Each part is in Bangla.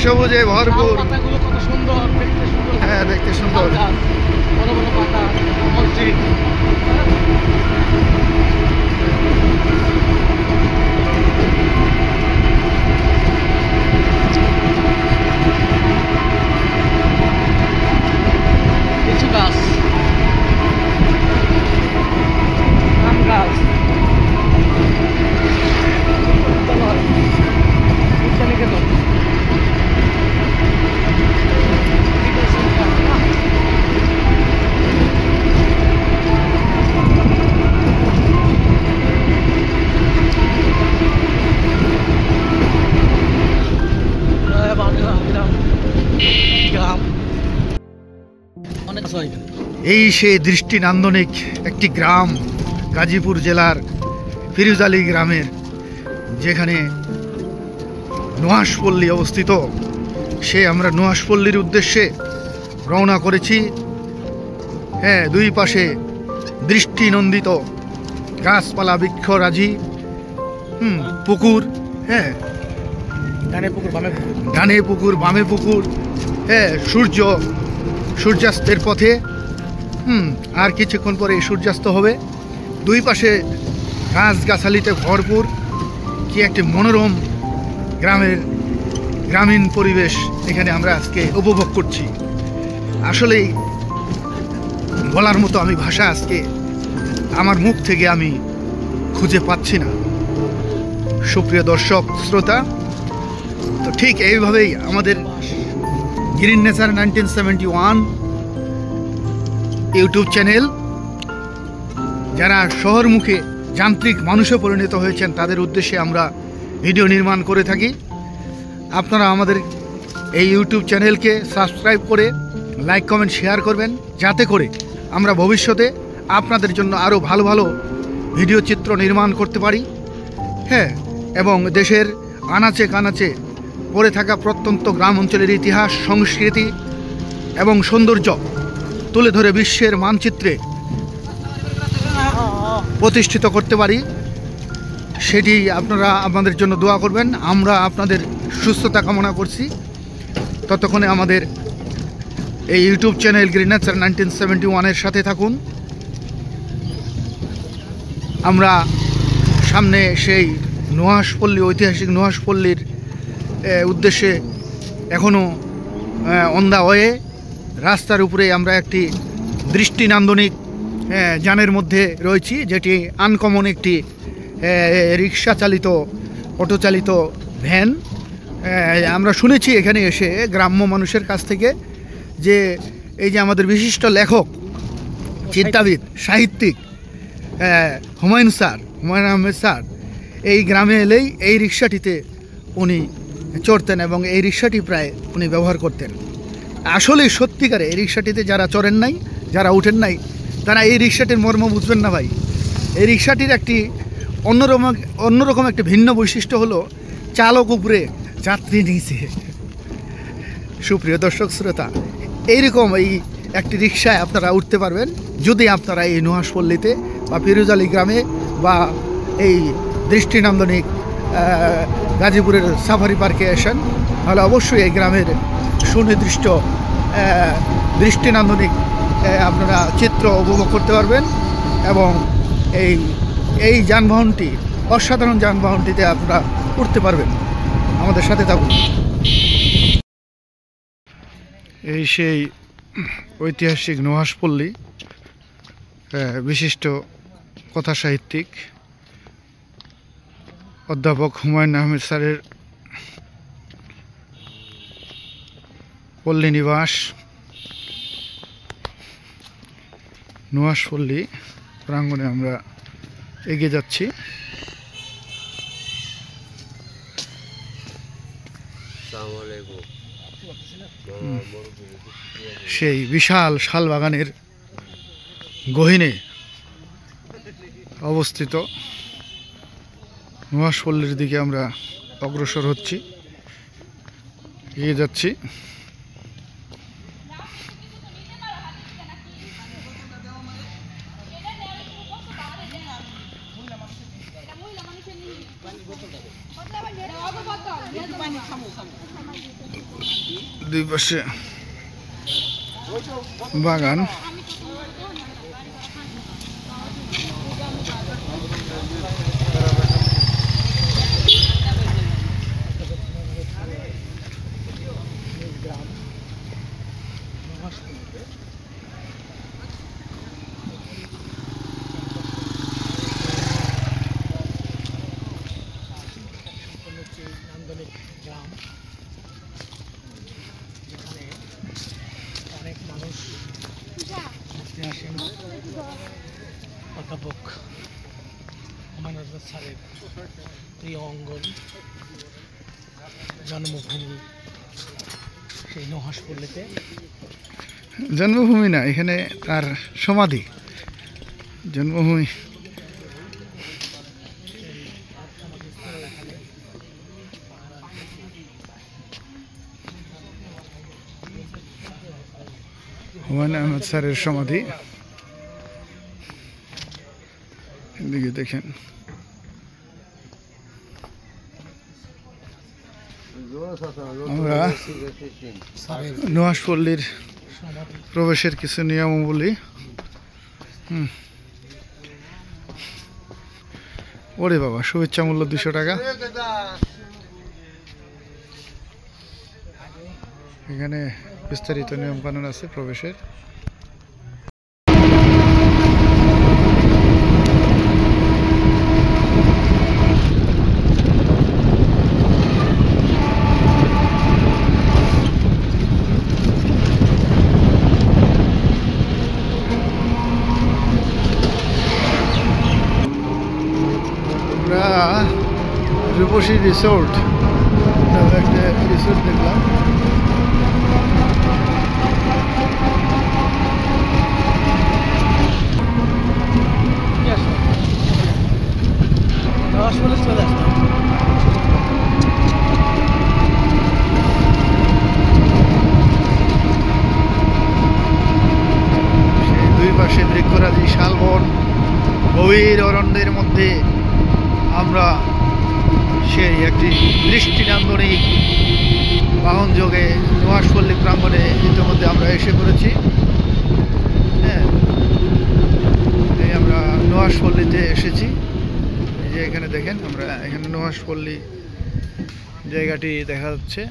সবুজে ভরপুর। পাতাগুলো কত সুন্দর, দেখতে সুন্দর। হ্যাঁ, দেখতে সুন্দর। বড় বড় পাতা, মসজিদ। লিচু গাছ, আম গাছ, বিদ্যানিকেতন। এই সে দৃষ্টি নান্দনিক একটি গ্রাম, গাজীপুর জেলার ফিরোজআলী গ্রামের, যেখানে নুহাশপল্লী অবস্থিত। সে আমরা নুহাশপল্লীর উদ্দেশ্যে রওনা করেছি। হ্যাঁ, দুই পাশে দৃষ্টিনন্দিত গাছপালা, বৃক্ষরাজি, পুকুর। হ্যাঁ, ডানে পুকুর, বামে পুকুর। ডানে পুকুর, বামে পুকুর। হ্যাঁ, সূর্যাস্তের পথে। আর কিছুক্ষণ পরে সূর্যাস্ত হবে। দুই পাশে গাছগাছালিতে ভরপুর। কি একটি মনোরম গ্রামীণ পরিবেশ এখানে আমরা আজকে উপভোগ করছি। আসলেই বলার মতো আমি ভাষা আজকে আমার মুখ থেকে আমি খুঁজে পাচ্ছি না। সুপ্রিয় দর্শক শ্রোতা, তো ঠিক এইভাবেই আমাদের গ্রিন নেচার 1971 ইউটিউব চ্যানেল, যারা শহরমুখী যান্ত্রিক মানুষে পরিণত হয়েছেন, তাদের উদ্দেশ্যে আমরা ভিডিও নির্মাণ করে থাকি। আপনারা আমাদের এই ইউটিউব চ্যানেলকে সাবস্ক্রাইব করে লাইক, কমেন্ট, শেয়ার করবেন, যাতে করে আমরা ভবিষ্যতে আপনাদের জন্য আরও ভালো ভালো ভিডিও চিত্র নির্মাণ করতে পারি। হ্যাঁ, এবং দেশের আনাচে কানাচে পড়ে থাকা প্রত্যন্ত গ্রাম অঞ্চলের ইতিহাস, সংস্কৃতি এবং সৌন্দর্য তুলে ধরে বিশ্বের মানচিত্রে প্রতিষ্ঠিত করতে পারি। সেটি আপনারা আপনাদের জন্য দোয়া করবেন। আমরা আপনাদের সুস্থতা কামনা করছি। ততক্ষণে আমাদের এই ইউটিউব চ্যানেল গ্রিন নেচার 1971-এর সাথে থাকুন। আমরা সামনে সেই নুহাশপল্লী, ঐতিহাসিক নুহাশপল্লীর উদ্দেশ্যে এখনও অন দ্য ওয়ে। রাস্তার উপরে আমরা একটি দৃষ্টিনান্দনিক যানের মধ্যে রয়েছি, যেটি আনকমন একটি রিক্সা চালিত, অটো চালিত ভ্যান। আমরা শুনেছি এখানে এসে গ্রাম্য মানুষের কাছ থেকে যে এই যে আমাদের বিশিষ্ট লেখক, চিন্তাবিদ, সাহিত্যিক হুমায়ুন আহমেদ স্যার এই গ্রামে এলেই এই রিক্সাটিতে উনি চড়তেন এবং এই রিক্সাটি প্রায় উনি ব্যবহার করতেন। আসলে সত্যিকারে এই রিক্সাটিতে যারা চড়েন নাই, যারা উঠেন নাই, তারা এই রিক্সাটির মর্ম বুঝবেন না ভাই। এই রিক্সাটির একটি অন্যরকম একটি ভিন্ন বৈশিষ্ট্য হলো চালক উপরে, যাত্রী নিচে। সুপ্রিয় দর্শক শ্রোতা, এইরকম এই একটি রিক্সায় আপনারা উঠতে পারবেন যদি আপনারা এই নুহাশপল্লীতে বা ফিরোজআলী গ্রামে বা এই দৃষ্টিনান্দনিক গাজীপুরের সাফারি পার্কে আসেন, তাহলে অবশ্যই এই গ্রামের সুনির্দিষ্ট দৃষ্টিনান্দনিক আপনারা চিত্র উপভোগ করতে পারবেন। এবং এই যানবাহনটি, অসাধারণ যানবাহনটিতে আপনারা উঠতে পারবেন। আমাদের সাথে থাকুন। এই সেই ঐতিহাসিক নুহাশপল্লী, বিশিষ্ট কথা সাহিত্যিক অধ্যাপক হুমায়ুন আহমেদ স্যারের পল্লী নিবাস নুহাশপল্লী প্রাঙ্গণে আমরা এগিয়ে যাচ্ছি। সেই বিশাল শালবাগানের গহীনে অবস্থিত নুহাশপল্লীর দিকে আমরা অগ্রসর হচ্ছি, এগিয়ে যাচ্ছি। দুই পাশে বাগান। নান্দনিক গ্রাম, যেখানে অনেক মানুষ ঘুরতে আসেন। অধ্যাপক হুমায়ুন আহমেদ স্যারের প্রিয় অঙ্গন, জন্মভূমি সেই নুহাশপল্লীতে। জন্মভূমি না, এখানে তার সমাধি। জন্মভূমি হুমায়ুন আহমেদ স্যারের সমাধি। এদিকে দেখেন, আমরা নুহাশপল্লীর প্রবেশের কিছু নিয়মাবলী। ওরে বাবা, শুভেচ্ছা মূল্য 200 টাকা। এখানে বিস্তারিত নিয়ম কানুন আছে প্রবেশের। আমরা রূপসী রিসোর্ট নামে একটা রিসোর্ট দেখলাম। নুহাশপল্লী চলে আসলাম। সেই দুই পাশে বৃক্ষরাজি, শালবন, গভীর অরণ্যের মধ্যে আমরা সেই একটি দৃষ্টিনন্দনিক বাহন যোগে নুহাশপল্লী প্রাঙ্গণে ইতিমধ্যে আমরা এসে পড়েছি। হ্যাঁ, এই আমরা নুহাশপল্লীতে এসেছি। এই যে এখানে দেখেন, আমরা এখানে নুহাশপল্লী জায়গাটি দেখা যাচ্ছে।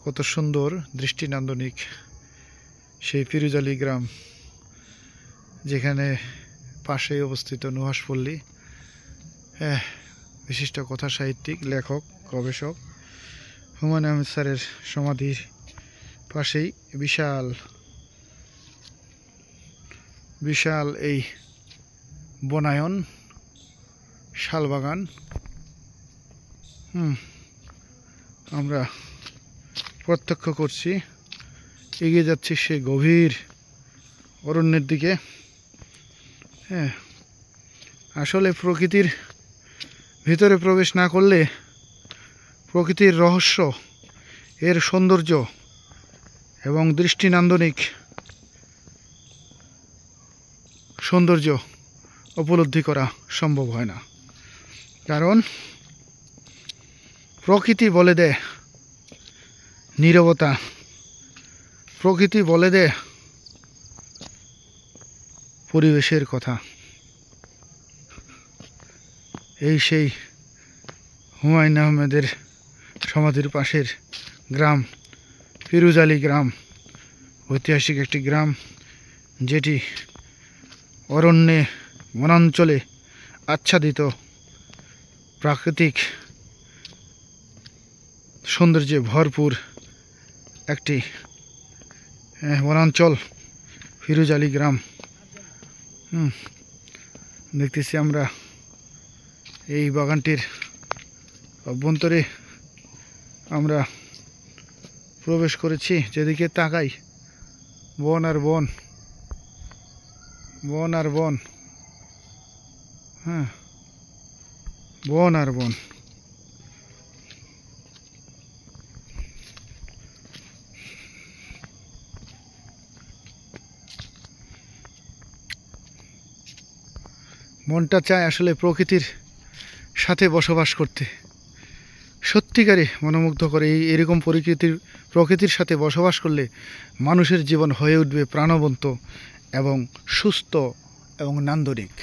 কত সুন্দর দৃষ্টিনন্দনিক সেই ফিরুজালি গ্রাম, যেখানে পাশেই অবস্থিত নুহাশপল্লী। হ্যাঁ, বিশিষ্ট কথা সাহিত্যিক, লেখক, গবেষক হুমায়ুন আহমেদ স্যারের সমাধির পাশেই বিশাল বিশাল এই বনায়ন, শালবাগান। আমরা প্রত্যক্ষ করছি, এগিয়ে যাচ্ছি সেই গভীর অরণ্যের দিকে। হ্যাঁ, আসলে প্রকৃতির ভিতরে প্রবেশ না করলে প্রকৃতির রহস্য, এর সৌন্দর্য এবং দৃষ্টিনান্দনিক সৌন্দর্য উপলব্ধি করা সম্ভব হয় না। কারণ প্রকৃতি বলে দেয় নীরবতা, প্রকৃতি বলে দেয় পরিবেশের কথা। এই সেই হুমায়ুন আহমেদের সমাধির পাশের গ্রাম ফিরোজআলী গ্রাম, ঐতিহাসিক একটি গ্রাম যেটি অরণ্যে বনাঞ্চলে আচ্ছাদিত, প্রাকৃতিক সৌন্দর্যে ভরপুর একটি বনাঞ্চল ফিরোজআলী গ্রাম। দেখতেছি আমরা এই বাগানটির অভ্যন্তরে আমরা প্রবেশ করেছি। যেদিকে তাকাই বন আর বন, বন আর বন, হ্যাঁ বন আর বন। মনটা চায় আসলে প্রকৃতির সাথে বসবাস করতে, সত্যিকারে মনোমুগ্ধ করে। এরকম প্রকৃতির সাথে বসবাস করলে মানুষের জীবন হয়ে উঠবে প্রাণবন্ত এবং সুস্থ এবং নান্দনিক।